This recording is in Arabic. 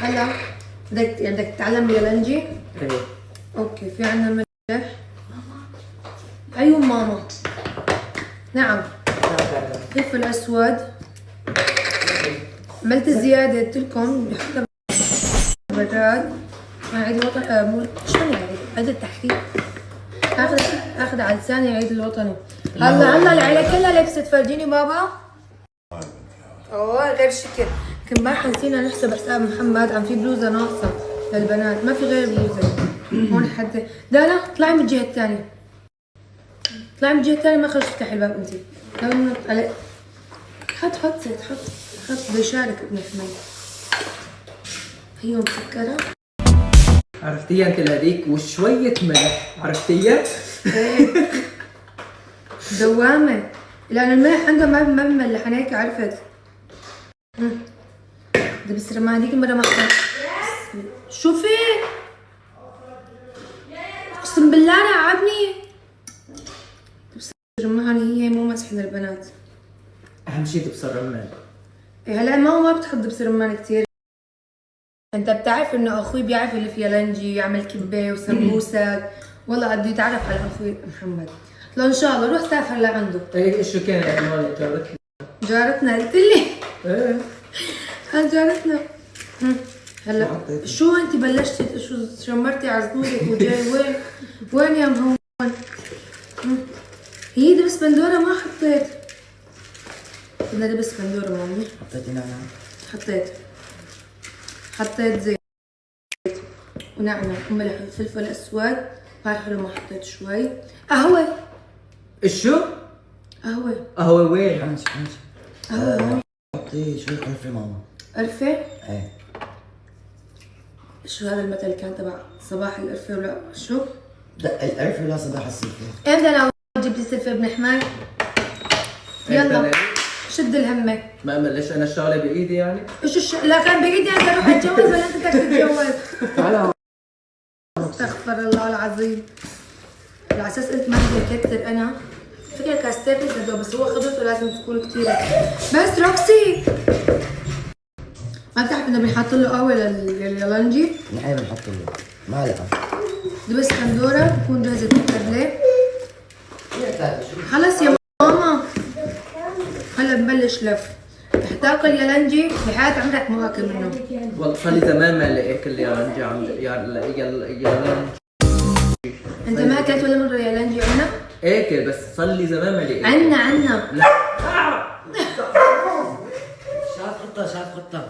هلا بدك تتعلم اليالنجي؟ ايه. اوكي، في عندنا ملح. ايوه ماما. نعم. فلفل اسود. عملت زيادة قلت لكم بحطها بالبراد. عيد الوطني شو يعني عيد التحرير. اخذ على لساني عيد الوطني. هلا العيلة كلها لبست، فرجيني بابا. اوه غير شكل. يمكن امبارح نسينا نحسب حساب محمد، عم في بلوزة ناقصة للبنات، ما في غير بلوزة. هون حتى دانا اطلعي من الجهة الثانية. اطلعي من الجهة الثانية، ما خرجت تفتحي الباب انتي. لو نط على حط زيت، حط بيشارك ابن حميد. هي مسكرة. عرفتيها انت هذيك وشوية ملح، عرفتيها؟ ايه دوامة، لأن الملح عندها ما بملح، أنا هيك عرفت. بس لما هذيك المرة ما حطيت. شوفي اقسم بالله لعبني. دبس الرمان هي مو مسح للبنات. أهم شيء دبس الرمان. إيه هلا ماما ما بتحط دبس رمان كثير. انت بتعرف انه اخوي بيعرف اللي في يالنجي، يعمل كبه وسمبوسك. والله بده يتعرف على اخوي محمد. لو ان شاء الله روح سافر لعنده. ايه شو كان عنوان جارتنا؟ جارتنا قلت لي. ايه هل جارتنا. هلا شو انت بلشتي شو شمرتي عزولك وجاي وين يا مهون؟ هي دبس بندوره ما حطيت. بدنا دبس بندوره مامي. حطيتي نعناع؟ حطيت زيت ونعناع وملح وفلفل اسود. هاي حلو ما حطيت شوي. قهوة. شو؟ قهوة وين؟ حنش قهوة. حطي شوي قرفة ماما. قرفة؟ ايه. شو هذا المثل كان تبع صباح القرفة ولا شو؟ لا القرفة لا صباح السلفة. امتى انا جبت سلفة ابن حماي؟ يلا شد الهمة. ما ليش انا الشغله بايدي يعني؟ لا كان بايدي انا اروح اتجوز ولا انت بدك تتجوز؟ تعال. استغفر الله العظيم. على اساس قلت ما بدي اكتر انا. فكرة كاستيبل بدو بس هو خبرته لازم تكون كثيرة. بس روكسي ما بتعرف انه بنحط له قهوة لليالنجي؟ نحن بنحط له معلقة. دبس بندورة بكون جاهزة التبلة. خلص يا ماما. هلا ببلش لف. رح تاكل يالنجي بحياة عمرك ما اكل منه. والله صار لي زمان ما لقيت اليالنجي عند يالنجي. انت ما اكلت ولا مرة يالنجي عنا؟ اكل بس صار لي زمان ما لقيت. عنا لا شاف خطة.